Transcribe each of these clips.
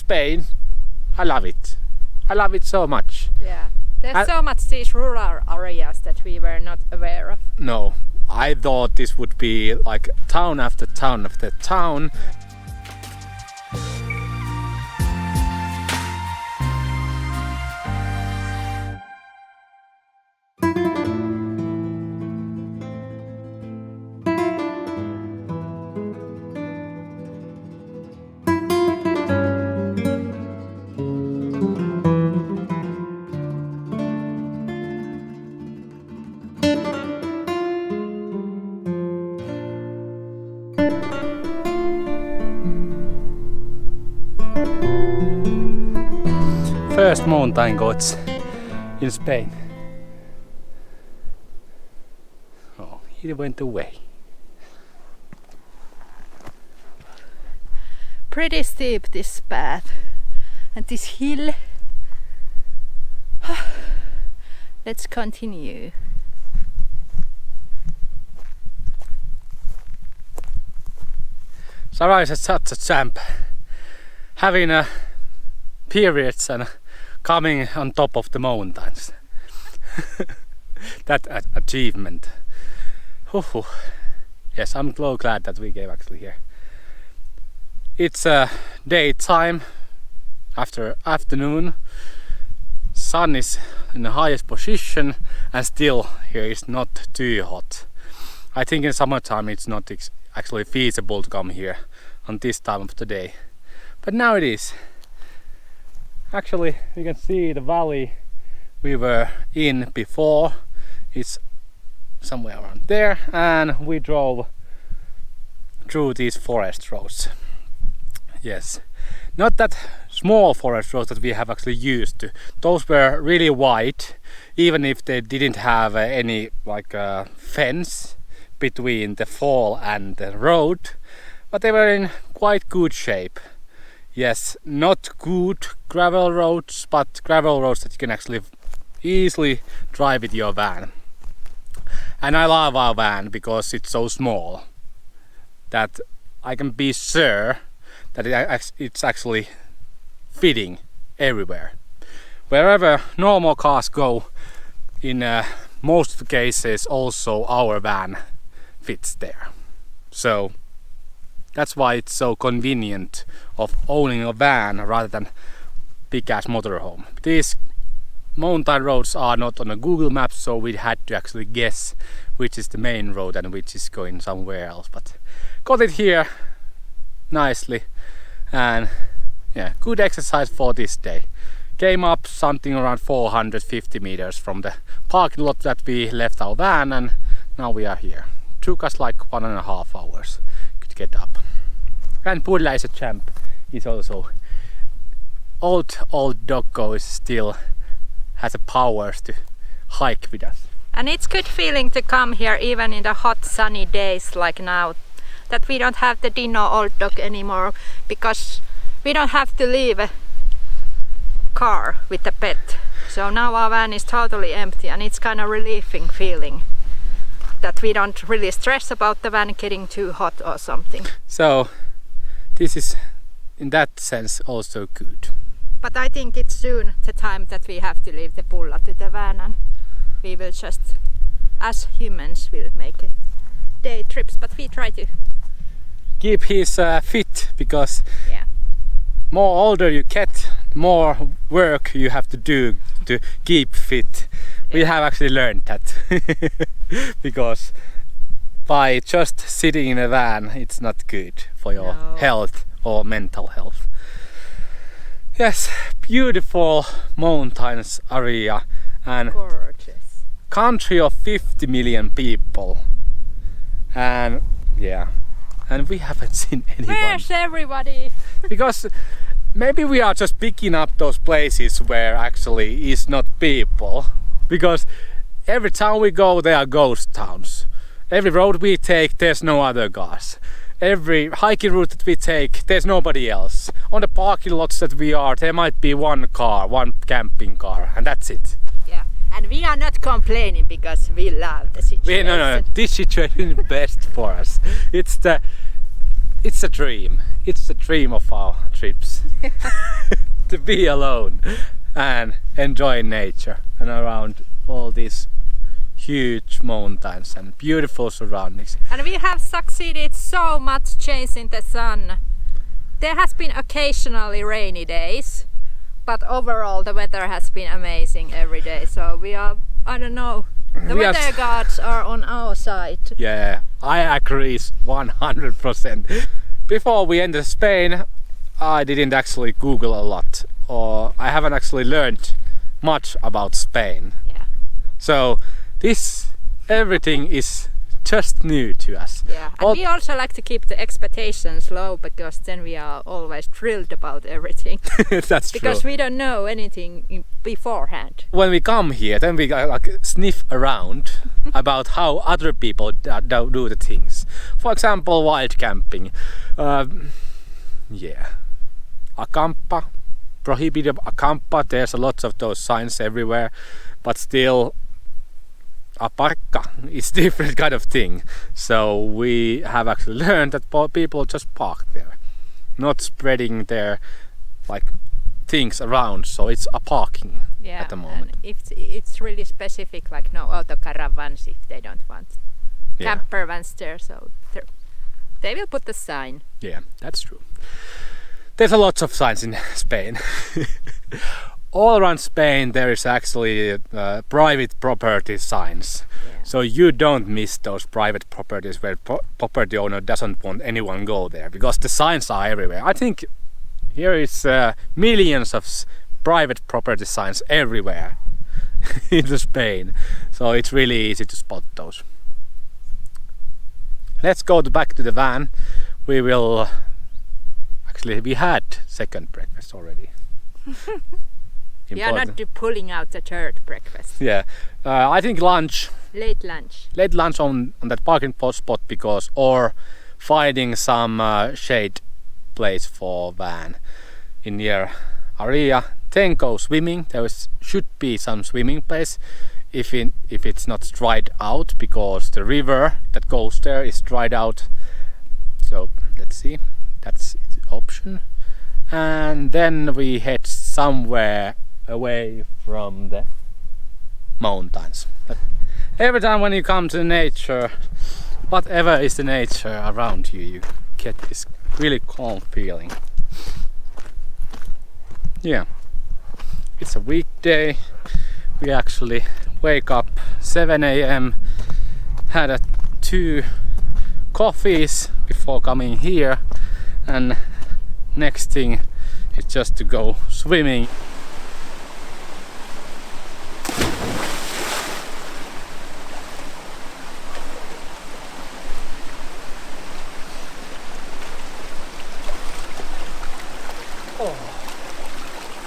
Spain. I love it. I love it so much. Yeah. There's so much these rural areas that we were not aware of. No, I thought this would be like town after town after town. First mountain goats in Spain. Oh, he went away. Pretty steep this path and this hill. Let's continue. Sarah is such a champ, having periods and coming on top of the mountains. That achievement. Yes, I'm so glad that we came actually here. It's daytime, after afternoon. Sun is in the highest position and still here is not too hot. I think in summertime it's not actually feasible to come here on this time of the day. But now it is. Actually, you can see the valley we were in before. It's somewhere around there, and we drove through these forest roads. Yes, not that small forest roads that we have actually used to. Those were really wide, even if they didn't have any fence between the fall and the road, but they were in quite good shape. Yes, not good gravel roads, but gravel roads that you can actually easily drive with your van. And I love our van because it's so small that I can be sure that it's actually fitting everywhere. Wherever normal cars go, in most of the cases also our van fits there. So that's why it's so convenient of owning a van rather than big ass motorhome. These mountain roads are not on a Google map, so we had to actually guess which is the main road and which is going somewhere else. But got it here nicely, and yeah, good exercise for this day. Came up something around 450 meters from the parking lot that we left our van, and now we are here. Took us like 1.5 hours to get up. And Pudla is a champ. He's also old doggo is still has the powers to hike with us. And it's good feeling to come here even in the hot sunny days like now, that we don't have the Dino old dog anymore, because we don't have to leave a car with the pet. So now our van is totally empty, and it's kind of relieving feeling that we don't really stress about the van getting too hot or something. So this is in that sense also good. But I think it's soon the time that we have to leave the pulla to the van, and we will just, as humans, will make day trips, but we try to keep his fit, because yeah, more older you get, more work you have to do to keep fit. We have actually learned that because by just sitting in a van it's not good for your health or mental health. Yes, beautiful mountains area and gorgeous country of 50 million people, and yeah, and we haven't seen anyone. Where's everybody? Because maybe we are just picking up those places where actually is not people, because every town we go there are ghost towns. Every road we take there's no other cars. Every hiking route that we take there's nobody else. On the parking lots that we are, there might be one car, one camping car, and that's it. Yeah, and we are not complaining because we love the situation. No, this situation is best for us. It's a dream. It's the dream of our trips. be alone and enjoy nature and around all these huge mountains and beautiful surroundings. And we have succeeded so much chasing the sun. There has been occasionally rainy days, but overall the weather has been amazing every day. So we are, I don't know, the weather gods are on our side. Yeah, I agree 100%. Before we entered Spain, I didn't actually Google a lot, or I haven't actually learned much about Spain. Yeah. So everything is just new to us. Yeah, and we also like to keep the expectations low, because then we are always thrilled about everything. That's true. Because we don't know anything beforehand. When we come here, then we like sniff around about how other people do the things. For example, wild camping. Yeah, acampa, prohibited acampa. There's a lot of those signs everywhere, but still, aparca is different kind of thing. So we have actually learned that people just park there, not spreading their like things around. So it's a parking at the moment. And if it's really specific, like no auto caravans if they don't want camper vans there, so they will put the sign. Yeah, that's true. There's a lot of signs in Spain. All around Spain there is actually private property signs. Yeah. So you don't miss those private properties where property owner doesn't want anyone go there, because the signs are everywhere. I think here is millions of private property signs everywhere in Spain. So it's really easy to spot those. Let's go back to the van. We will actually, we had second breakfast already. We are not pulling out the third breakfast. Yeah, I think lunch. Late lunch. Late lunch on that parking spot, because or finding some shade place for van in near area. Then go swimming. There should be some swimming place if it's not dried out, because the river that goes there is dried out. So let's see, that's the option. And then we head somewhere away from the mountains. But every time when you come to nature, whatever is the nature around you, you get this really calm feeling. Yeah, it's a weekday. We actually wake up 7 a.m. had 2 coffees before coming here, and next thing is just to go swimming.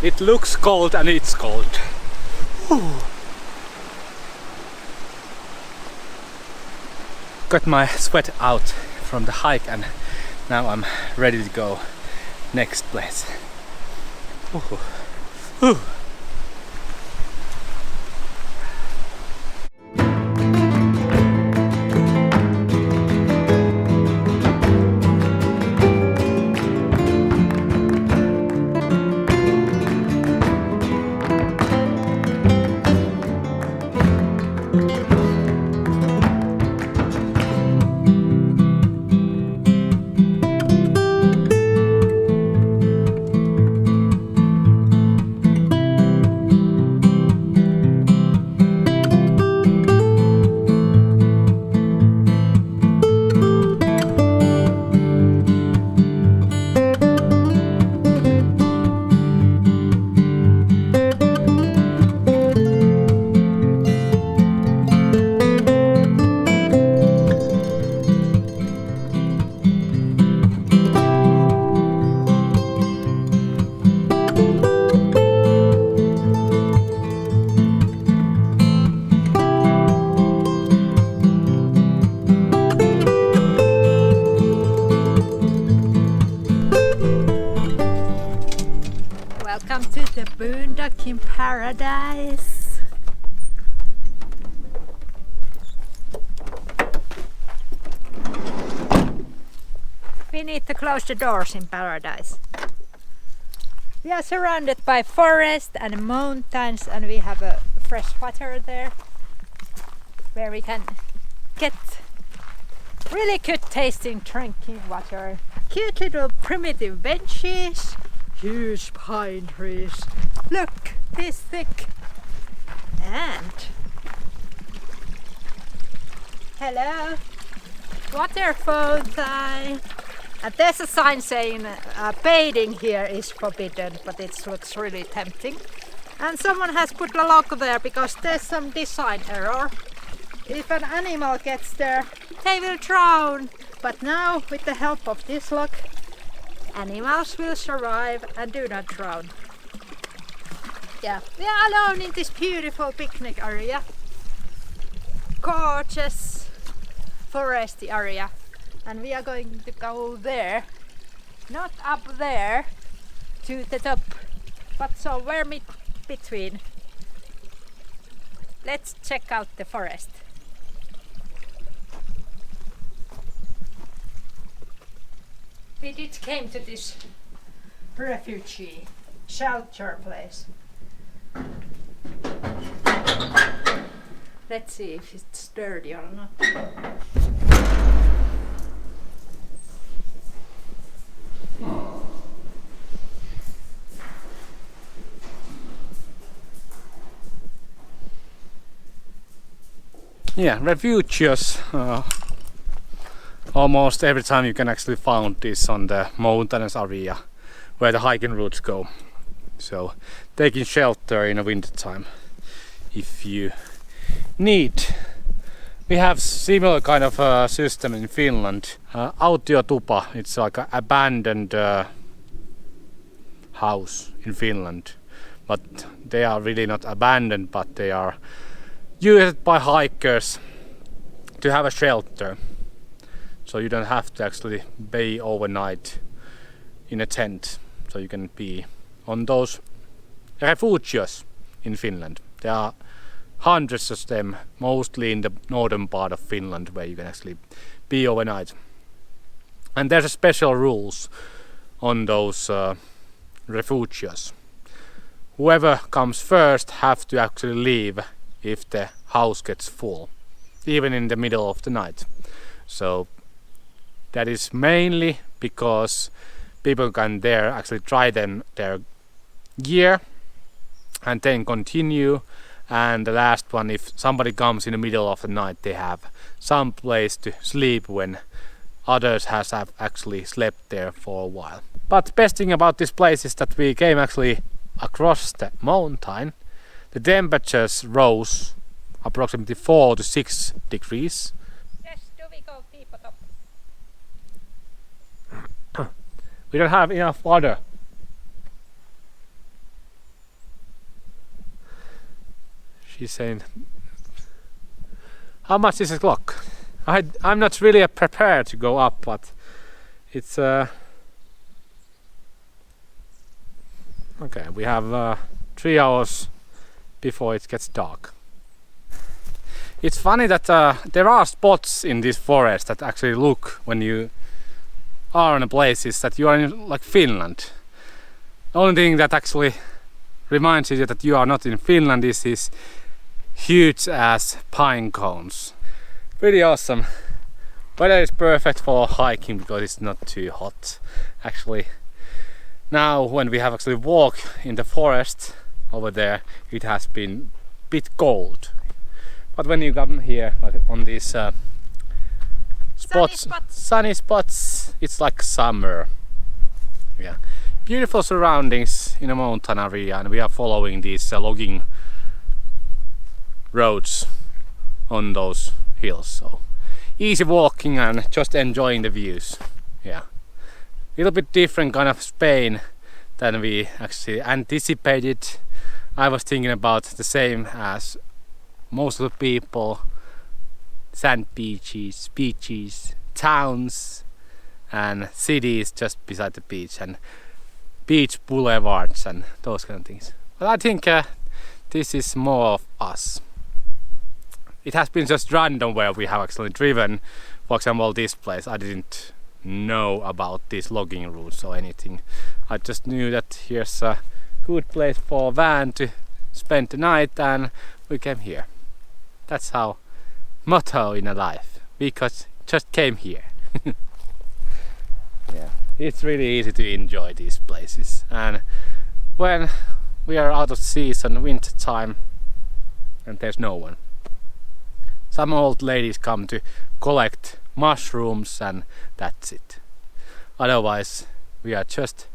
It looks cold and it's cold. Whew. Got my sweat out from the hike, and now I'm ready to go next place. Whew. Whew. Welcome to the Boondocking paradise. We need to close the doors in paradise. We are surrounded by forest and mountains, and we have a fresh water there where we can get really good tasting drinking water. Cute little primitive benches, huge pine trees. Look, this thick. And hello, waterfall time. And there's a sign saying bathing here is forbidden, but it looks really tempting. And someone has put a lock there because there's some design error. If an animal gets there, they will drown. But now, with the help of this lock, animals will survive and do not drown. Yeah, we are alone in this beautiful picnic area. Gorgeous foresty area. And we are going to go there, not up there to the top, but somewhere between. Let's check out the forest. We did came to this refugee shelter place. Let's see if it's dirty or not. Yeah, refugios. Almost every time you can actually find this on the mountainous area where the hiking routes go. So taking shelter in the winter time if you need. We have similar kind of system in Finland. Autiotupa, it's like an abandoned house in Finland. But they are really not abandoned, but they are used by hikers to have a shelter. So you don't have to actually be overnight in a tent. So you can be on those refugios in Finland. There are hundreds of them, mostly in the northern part of Finland, where you can actually be overnight. And there's a special rules on those refugios. Whoever comes first have to actually leave if the house gets full, even in the middle of the night. So that is mainly because people can there actually try their gear and then continue. And the last one, if somebody comes in the middle of the night, they have some place to sleep when others have actually slept there for a while. But the best thing about this place is that we came actually across the mountain. The temperatures rose approximately 4 to 6 degrees. Yes, do we go deeper top? We don't have enough water. She's saying, how much is the clock? I'm not really prepared to go up, but it's okay, we have 3 hours before it gets dark. It's funny that there are spots in this forest that actually look, when you are in a place, is that you are in like Finland. The only thing that actually reminds you that you are not in Finland is this huge ass pine cones. Pretty awesome. Weather is perfect for hiking because it's not too hot. Actually, now when we have actually walked in the forest over there, it has been a bit cold. But when you come here, like on these sunny spots, it's like summer. Yeah, beautiful surroundings in a mountain area, and we are following these logging roads on those hills. So easy walking and just enjoying the views. Yeah, a little bit different kind of Spain than we actually anticipated. I was thinking about the same as most of the people: sand beaches, towns and cities just beside the beach, and beach boulevards and those kind of things. But I think this is more of us. It has been just random where we have actually driven. For example, this place, I didn't know about these logging routes or anything. I just knew that here's a good place for a van to spend the night, and we came here. That's our motto in a life. We just came here. Yeah, it's really easy to enjoy these places, and when we are out of season, winter time, and there's no one, some old ladies come to collect mushrooms, and that's it. Otherwise we are just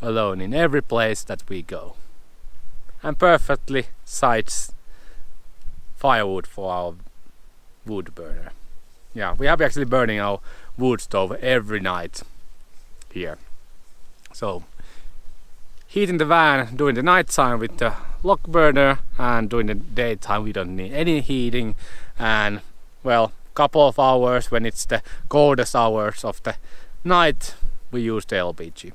alone in every place that we go, and perfectly sites firewood for our wood burner. Yeah, we have actually burning our wood stove every night here. So heating the van during the night time with the log burner, and during the daytime we don't need any heating, and well, couple of hours when it's the coldest hours of the night we use the LPG.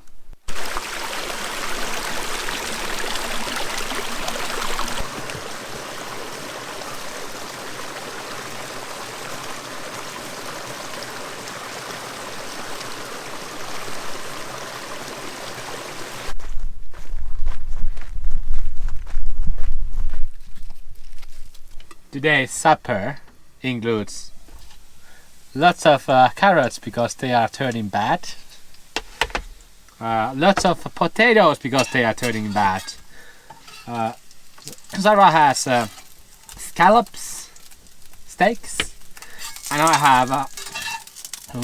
Today's supper includes lots of carrots because they are turning bad, lots of potatoes because they are turning bad. Sarah has scallops, steaks, and I have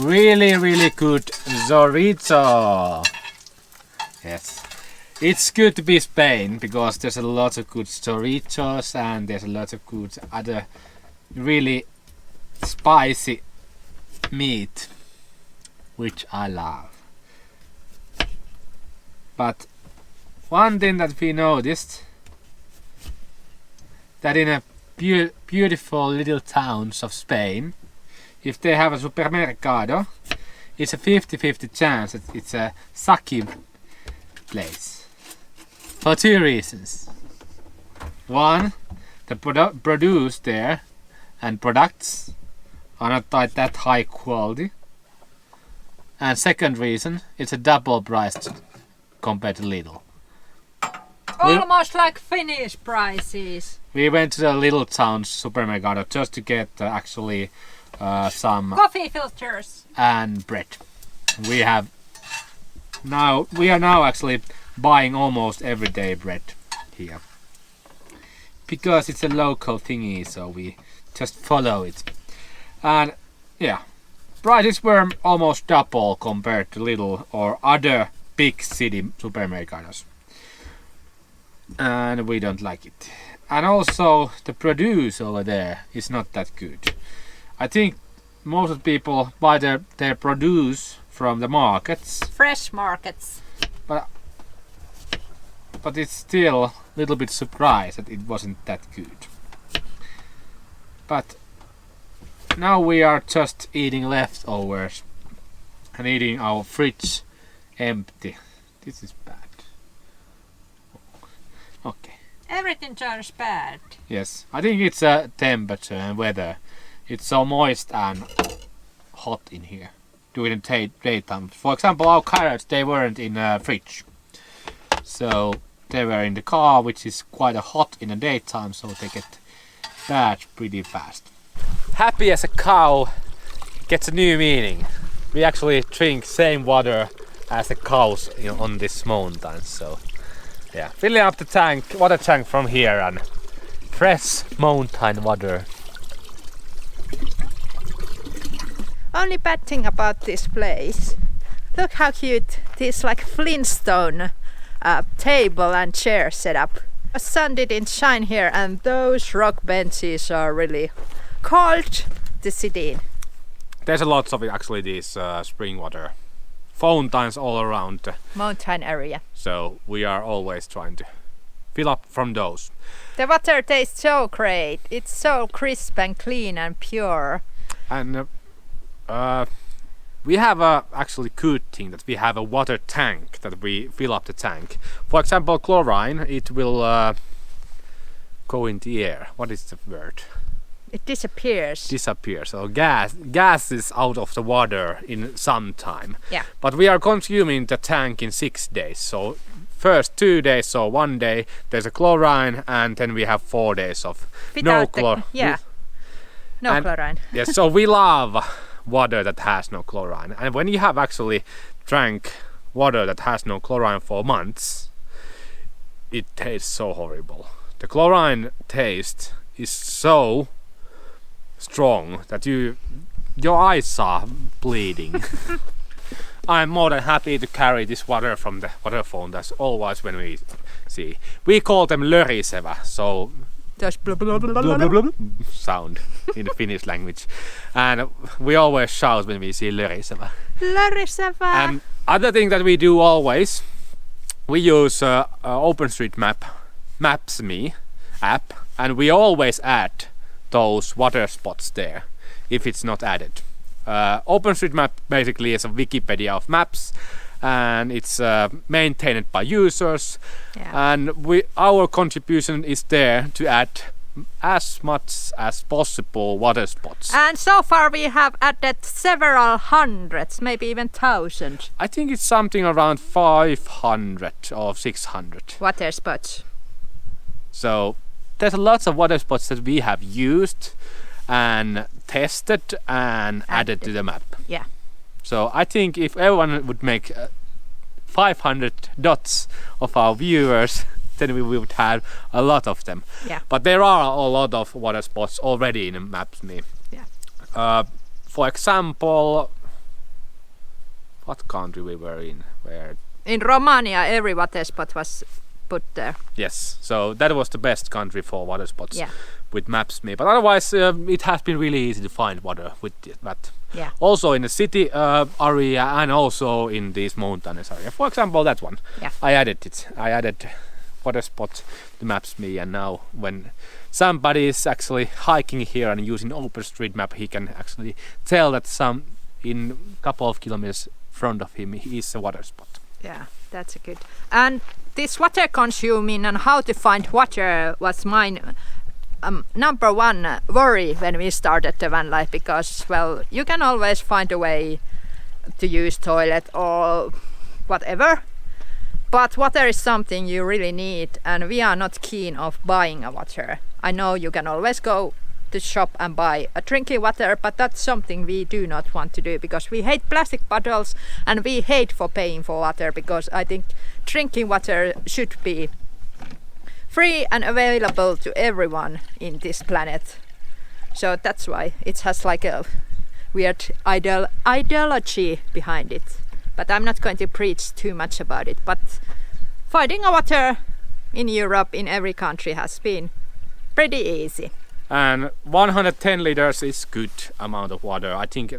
really good chorizo. Yes. It's good to be Spain because there's a lot of good chorizos, and there's a lot of good other really spicy meat which I love. But one thing that we noticed, that in a beautiful little towns of Spain, if they have a supermercado, it's a 50-50 chance that it's a sucky place. For two reasons. One, the produce there and products are not that high quality. And second reason, it's a double priced compared to Lidl. Almost like Finnish prices. We went to the little town supermercado just to get actually some coffee filters and bread. We are now actually buying almost everyday bread here because it's a local thingy, so we just follow it. And yeah, prices were almost double compared to Lidl or other big city supermercados, and we don't like it. And also the produce over there is not that good. I think most of the people buy their produce from the markets, fresh markets, but it's still a little bit surprised that it wasn't that good. But now we are just eating leftovers and eating our fridge empty. This is bad. Okay. Everything turns bad. Yes, I think it's temperature and weather. It's so moist and hot in here during the daytime. For example, our carrots, they weren't in a fridge, so they were in the car, which is quite hot in the daytime, so they get bad pretty fast. Happy as a cow gets a new meaning. We actually drink same water as the cows on this mountain, so yeah, filling up the water tank from here, and fresh mountain water. Only bad thing about this place, look how cute this like Flintstone table and chair setup. The sun didn't shine here, and those rock benches are really cold to sit in. There's a lot of actually these spring water fountains all around the mountain area, so we are always trying to fill up from those. The water tastes so great. It's so crisp and clean and pure. And we have a actually good thing that we have a water tank that we fill up the tank. For example, chlorine, it will go in the air. What is the word? It disappears. So gas is out of the water in some time. Yeah. But we are consuming the tank in 6 days. So first 2 days, so 1 day there's a chlorine, and then we have 4 days of no chlorine. Yeah. No chlorine. Yes, so we love water that has no chlorine. And when you have actually drank water that has no chlorine for months, it tastes so horrible. The chlorine taste is so strong that your eyes are bleeding. I'm more than happy to carry this water from the water fountain as always when we see. We call them lörisevä, so Just blah, blah, blah, blah, blah, blah. sound in the Finnish language, and we always shout when we see lörisevä. Lörisevä. And other thing that we do always, we use OpenStreetMap Maps.me app, and we always add those water spots there if it's not added. OpenStreetMap basically is a Wikipedia of maps, and it's maintained by users. Yeah. And our contribution is there to add as much as possible water spots. And so far we have added several hundreds, maybe even thousands. I think it's something around 500 or 600 water spots. So there's lots of water spots that we have used and tested and added to the map. Yeah. So I think if everyone would make 500 dots of our viewers, then we would have a lot of them. Yeah. But there are a lot of water spots already in Maps.me. Yeah. For example, what country we were in? In Romania, every water spot was put there. Yes, so that was the best country for water spots. Yeah. With Maps.me, but otherwise it has been really easy to find water with that. Yeah. Also in the city area and also in these mountainous area. For example, that one. Yeah. I added it. I added water spot to Maps.me, and now when somebody is actually hiking here and using OpenStreetMap, he can actually tell that some in a couple of kilometers front of him is a water spot. Yeah, that's a good. And this water consuming and how to find water was mine number one worry when we started the van life, because well, you can always find a way to use toilet or whatever, but water is something you really need, and we are not keen of buying a water. I know you can always go to shop and buy a drinking water, but that's something we do not want to do, because we hate plastic bottles and we hate for paying for water, because I think drinking water should be free and available to everyone in this planet. So that's why it has like a weird ideology behind it. But I'm not going to preach too much about it. But finding a water in Europe, in every country, has been pretty easy. And 110 liters is good amount of water. I think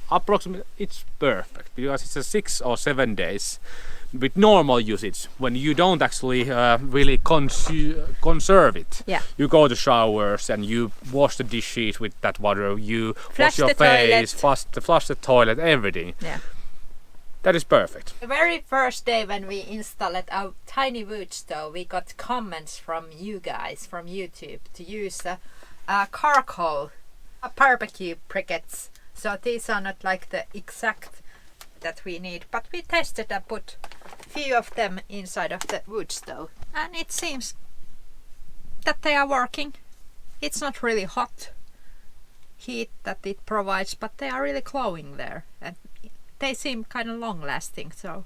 approximately it's perfect, because it's a 6 or 7 days with normal usage, when you don't actually really conserve it. Yeah. You go to showers and you wash the dishes with that water, you Flush wash your the face, toilet. flush the toilet, everything. Yeah. That is perfect. The very first day when we installed our tiny wood stove, we got comments from you guys from YouTube to use charcoal barbecue briquettes. So these are not like the exact that we need, but we tested and put few of them inside of the wood stove, and it seems that they are working. It's not really hot heat that it provides, but they are really glowing there, and they seem kind of long lasting, so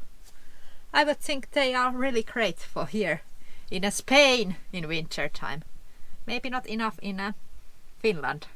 I would think they are really great for here in Spain in winter time. Maybe not enough in Finland.